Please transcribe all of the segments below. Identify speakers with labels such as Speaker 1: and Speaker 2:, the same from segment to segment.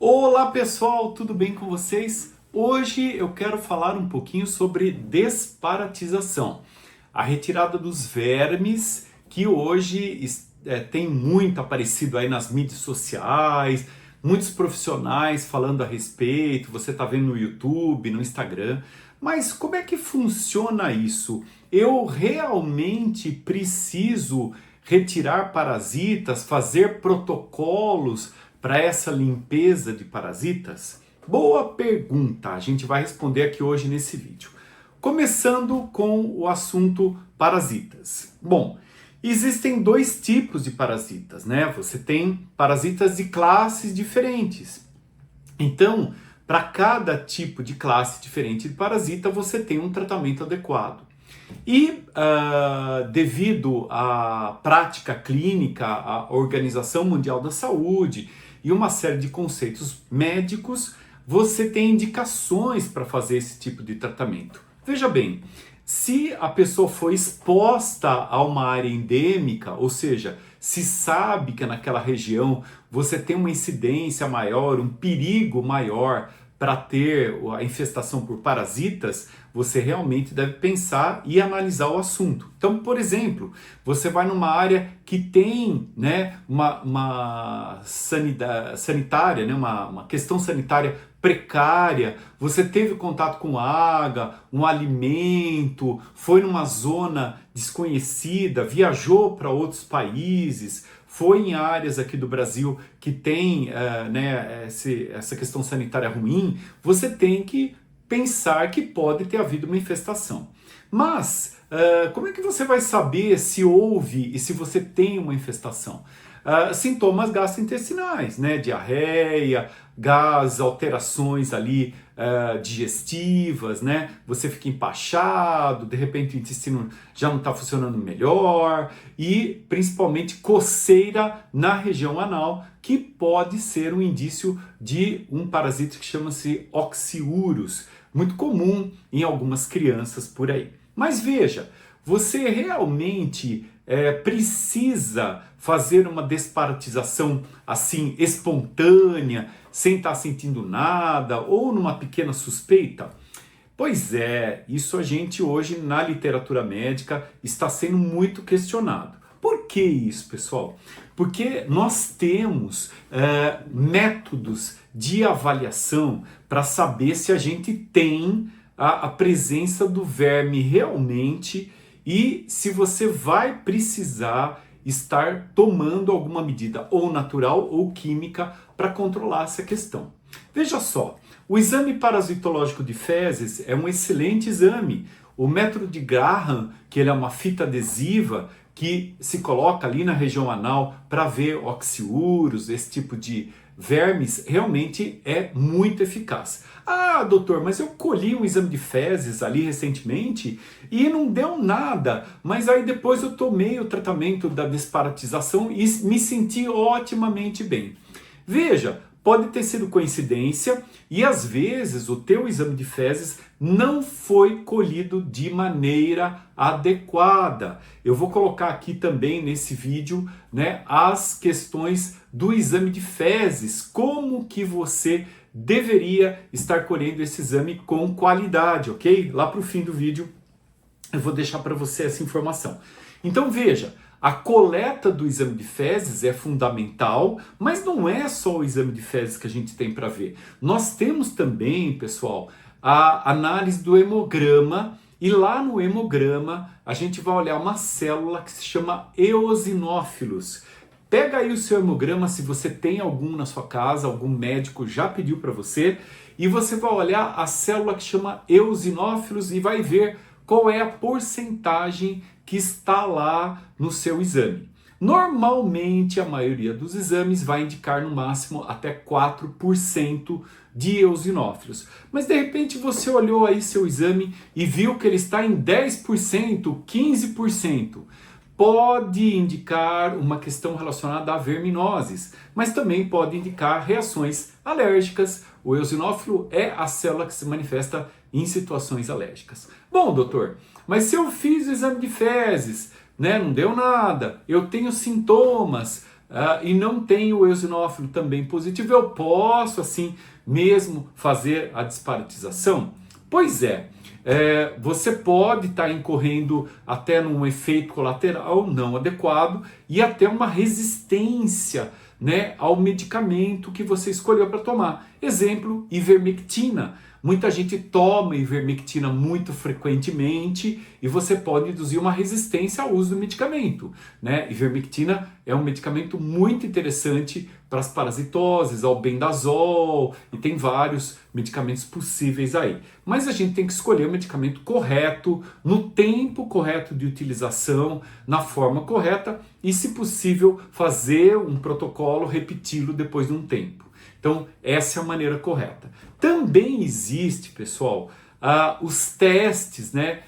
Speaker 1: Olá pessoal, tudo bem com vocês? Hoje eu quero falar um pouquinho sobre desparasitização, a retirada dos vermes que hoje tem muito aparecido aí nas mídias sociais, muitos profissionais falando a respeito, você está vendo no YouTube, no Instagram, mas como é que funciona isso? Eu realmente preciso retirar parasitas, fazer protocolos para essa limpeza de parasitas? Boa pergunta, a gente vai responder aqui hoje nesse vídeo. Começando com o assunto parasitas. Bom, existem dois tipos de parasitas, né? Você tem parasitas de classes diferentes. Então, para cada tipo de classe diferente de parasita, você tem um tratamento adequado. E devido à prática clínica, à Organização Mundial da Saúde e uma série de conceitos médicos, você tem indicações para fazer esse tipo de tratamento. Veja bem, se a pessoa foi exposta a uma área endêmica, ou seja, se sabe que naquela região você tem uma incidência maior, um perigo maior para ter a infestação por parasitas, você realmente deve pensar e analisar o assunto. Então, por exemplo, você vai numa área que tem, né, uma sanitária, né, uma questão sanitária precária, você teve contato com água, um alimento, foi numa zona desconhecida, viajou para outros países, foi em áreas aqui do Brasil que tem essa questão sanitária ruim, você tem que pensar que pode ter havido uma infestação. Mas, como é que você vai saber se houve e se você tem uma infestação? Sintomas gastrointestinais, né? Diarreia, gás, alterações ali digestivas, né? Você fica empachado, de repente o intestino já não está funcionando melhor e principalmente coceira na região anal, que pode ser um indício de um parasita que chama-se Oxyurus, muito comum em algumas crianças por aí. Mas veja, você realmente precisa fazer uma desparasitização assim espontânea, sem estar sentindo nada ou numa pequena suspeita? Pois é, isso a gente hoje na literatura médica está sendo muito questionado. Por que isso, pessoal? Porque nós temos métodos de avaliação para saber se a gente tem a presença do verme realmente e se você vai precisar estar tomando alguma medida ou natural ou química para controlar essa questão. Veja só, o exame parasitológico de fezes é um excelente exame. O método de Graham, que ele é uma fita adesiva que se coloca ali na região anal para ver oxiúros, esse tipo de vermes, realmente é muito eficaz. Ah, doutor, mas eu colhi um exame de fezes ali recentemente e não deu nada, mas aí depois eu tomei o tratamento da desparasitização e me senti otimamente bem. Veja, pode ter sido coincidência e às vezes o teu exame de fezes não foi colhido de maneira adequada. Eu vou colocar aqui também nesse vídeo, né, as questões do exame de fezes, como que você deveria estar colhendo esse exame com qualidade, ok? Lá para o fim do vídeo eu vou deixar para você essa informação. Então veja, a coleta do exame de fezes é fundamental, mas não é só o exame de fezes que a gente tem para ver. Nós temos também, pessoal, a análise do hemograma, e lá no hemograma a gente vai olhar uma célula que se chama eosinófilos. Pega aí o seu hemograma, se você tem algum na sua casa, algum médico já pediu para você, e você vai olhar a célula que chama eosinófilos e vai ver qual é a porcentagem que está lá no seu exame. Normalmente, a maioria dos exames vai indicar no máximo até 4% de eosinófilos. Mas de repente você olhou aí seu exame e viu que ele está em 10%, 15%. Pode indicar uma questão relacionada a verminoses, mas também pode indicar reações alérgicas. O eosinófilo é a célula que se manifesta em situações alérgicas. Bom, doutor, mas se eu fiz o exame de fezes, né, não deu nada, eu tenho sintomas, e não tem o eosinófilo também positivo, eu posso assim mesmo fazer a desparasitização? Pois é, você pode estar incorrendo até num efeito colateral não adequado e até uma resistência, né, ao medicamento que você escolheu para tomar. Exemplo, ivermectina. Muita gente toma ivermectina muito frequentemente e você pode induzir uma resistência ao uso do medicamento, né? Ivermectina é um medicamento muito interessante para as parasitoses, albendazol, e tem vários medicamentos possíveis aí. Mas a gente tem que escolher o medicamento correto, no tempo correto de utilização, na forma correta e, se possível, fazer um protocolo, repeti-lo depois de um tempo. Então, essa é a maneira correta. Também existe, pessoal, os testes, né?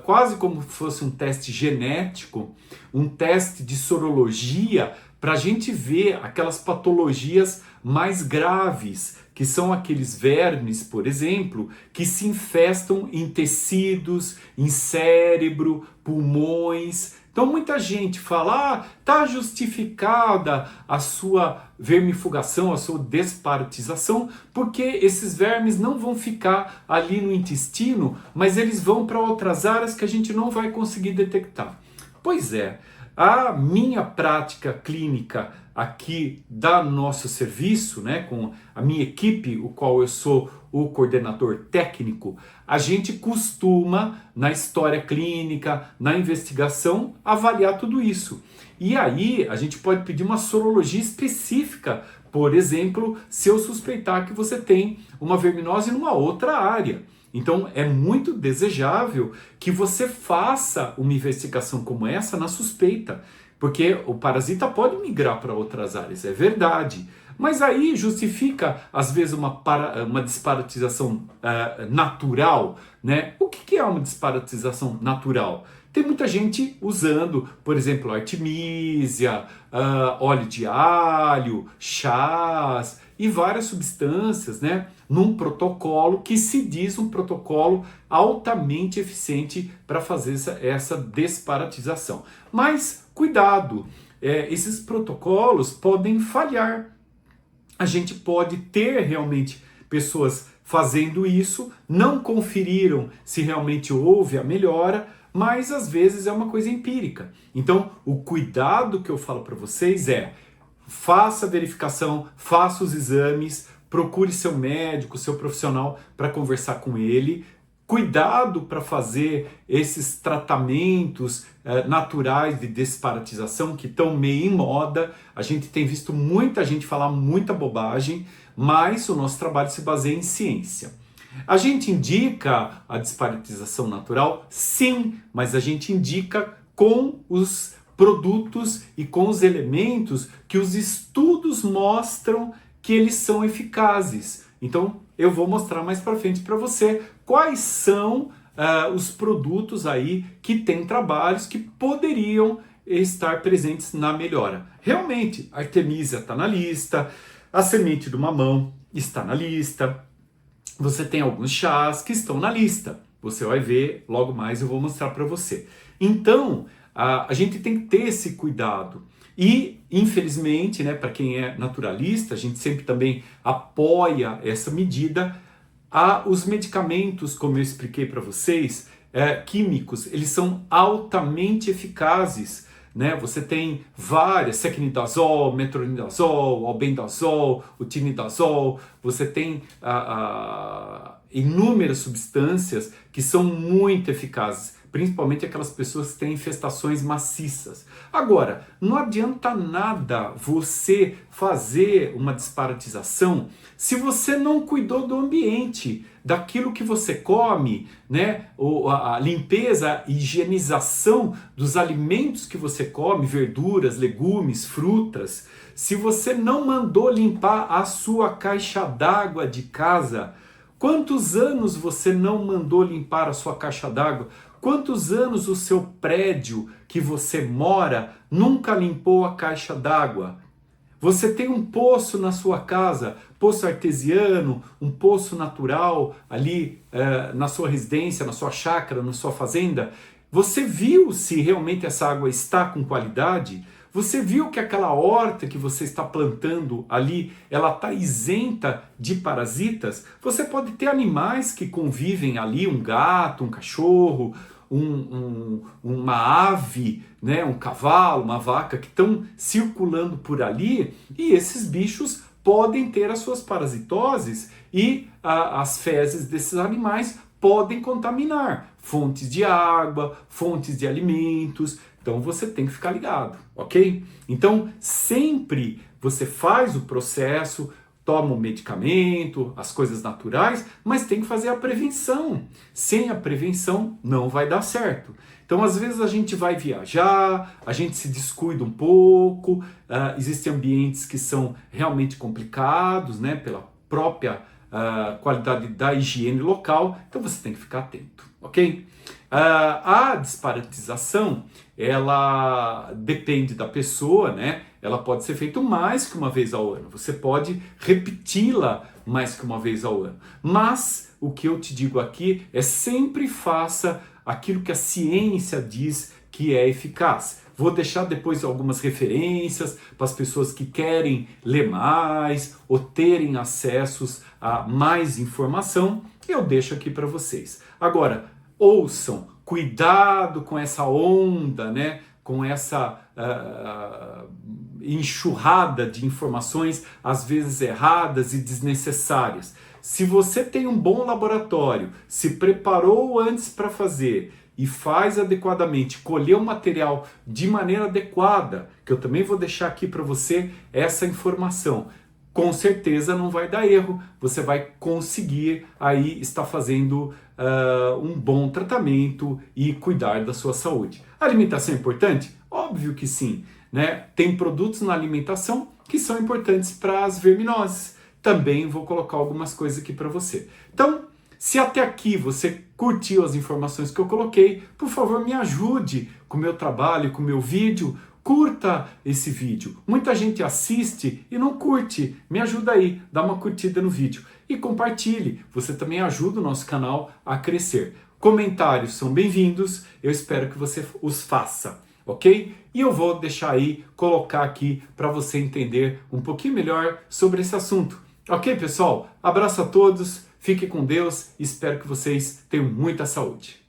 Speaker 1: Quase como se fosse um teste genético, um teste de sorologia, para a gente ver aquelas patologias mais graves, que são aqueles vermes, por exemplo, que se infestam em tecidos, em cérebro, pulmões. Então muita gente fala, está justificada a sua vermifugação, a sua desparasitização, porque esses vermes não vão ficar ali no intestino, mas eles vão para outras áreas que a gente não vai conseguir detectar. Pois é, a minha prática clínica aqui da nosso serviço, né, com a minha equipe, o qual eu sou o coordenador técnico, a gente costuma, na história clínica, na investigação, avaliar tudo isso. E aí a gente pode pedir uma sorologia específica, por exemplo, se eu suspeitar que você tem uma verminose numa outra área. Então é muito desejável que você faça uma investigação como essa na suspeita, porque o parasita pode migrar para outras áreas, é verdade. Mas aí justifica, às vezes, uma desparasitização natural, né? O que é uma desparasitização natural? Tem muita gente usando, por exemplo, artemisia, óleo de alho, chás e várias substâncias, né? Num protocolo que se diz um protocolo altamente eficiente para fazer essa desparasitização. Mas cuidado, esses protocolos podem falhar. A gente pode ter realmente pessoas fazendo isso, não conferiram se realmente houve a melhora, mas às vezes é uma coisa empírica. Então, o cuidado que eu falo para vocês é: faça a verificação, faça os exames, procure seu médico, seu profissional para conversar com ele. Cuidado para fazer esses tratamentos naturais de desparasitização que estão meio em moda. A gente tem visto muita gente falar muita bobagem, mas o nosso trabalho se baseia em ciência. A gente indica a desparasitização natural? Sim, mas a gente indica com os produtos e com os elementos que os estudos mostram que eles são eficazes. Então, eu vou mostrar mais para frente para você quais são os produtos aí que têm trabalhos que poderiam estar presentes na melhora. Realmente, a Artemisia está na lista, a semente do mamão está na lista, você tem alguns chás que estão na lista. Você vai ver, logo mais eu vou mostrar para você. Então, a gente tem que ter esse cuidado. E, infelizmente, né, para quem é naturalista, a gente sempre também apoia essa medida. Os medicamentos, como eu expliquei para vocês, químicos, eles são altamente eficazes. Né? Você tem várias, secnidazol, metronidazol, albendazol, o tinidazol, você tem inúmeras substâncias que são muito eficazes, principalmente aquelas pessoas que têm infestações maciças. Agora, não adianta nada você fazer uma desparasitização se você não cuidou do ambiente, daquilo que você come, né? A limpeza, a higienização dos alimentos que você come, verduras, legumes, frutas. Se você não mandou limpar a sua caixa d'água de casa, quantos anos você não mandou limpar a sua caixa d'água? Quantos anos o seu prédio que você mora nunca limpou a caixa d'água? Você tem um poço na sua casa, poço artesiano, um poço natural ali na sua residência, na sua chácara, na sua fazenda. Você viu se realmente essa água está com qualidade? Você viu que aquela horta que você está plantando ali, ela está isenta de parasitas? Você pode ter animais que convivem ali, um gato, um cachorro, uma ave, né, um cavalo, uma vaca, que estão circulando por ali, e esses bichos podem ter as suas parasitoses e as fezes desses animais podem contaminar fontes de água, fontes de alimentos. Então você tem que ficar ligado, ok? Então sempre você faz o processo, toma o medicamento, as coisas naturais, mas tem que fazer a prevenção. Sem a prevenção não vai dar certo. Então às vezes a gente vai viajar, a gente se descuida um pouco, existem ambientes que são realmente complicados, né, pela própria qualidade da higiene local, então você tem que ficar atento, ok? A desparasitização, ela depende da pessoa, né? Ela pode ser feita mais que uma vez ao ano, você pode repeti-la mais que uma vez ao ano, mas o que eu te digo aqui é sempre faça aquilo que a ciência diz que é eficaz. Vou deixar depois algumas referências para as pessoas que querem ler mais ou terem acessos a mais informação. Eu deixo aqui para vocês. Agora, ouçam, cuidado com essa onda, né? Com essa enxurrada de informações, às vezes erradas e desnecessárias. Se você tem um bom laboratório, se preparou antes para fazer e faz adequadamente, colheu o material de maneira adequada, que eu também vou deixar aqui para você essa informação, com certeza não vai dar erro, você vai conseguir aí estar fazendo um bom tratamento e cuidar da sua saúde. A alimentação é importante? Óbvio que sim, né? Tem produtos na alimentação que são importantes para as verminoses. Também vou colocar algumas coisas aqui para você. Então, se até aqui você curtiu as informações que eu coloquei, por favor me ajude com o meu trabalho, com o meu vídeo. Curta esse vídeo. Muita gente assiste e não curte. Me ajuda aí, dá uma curtida no vídeo. E compartilhe, você também ajuda o nosso canal a crescer. Comentários são bem-vindos, eu espero que você os faça, ok? E eu vou deixar aí, colocar aqui para você entender um pouquinho melhor sobre esse assunto. Ok, pessoal? Abraço a todos, fique com Deus e espero que vocês tenham muita saúde.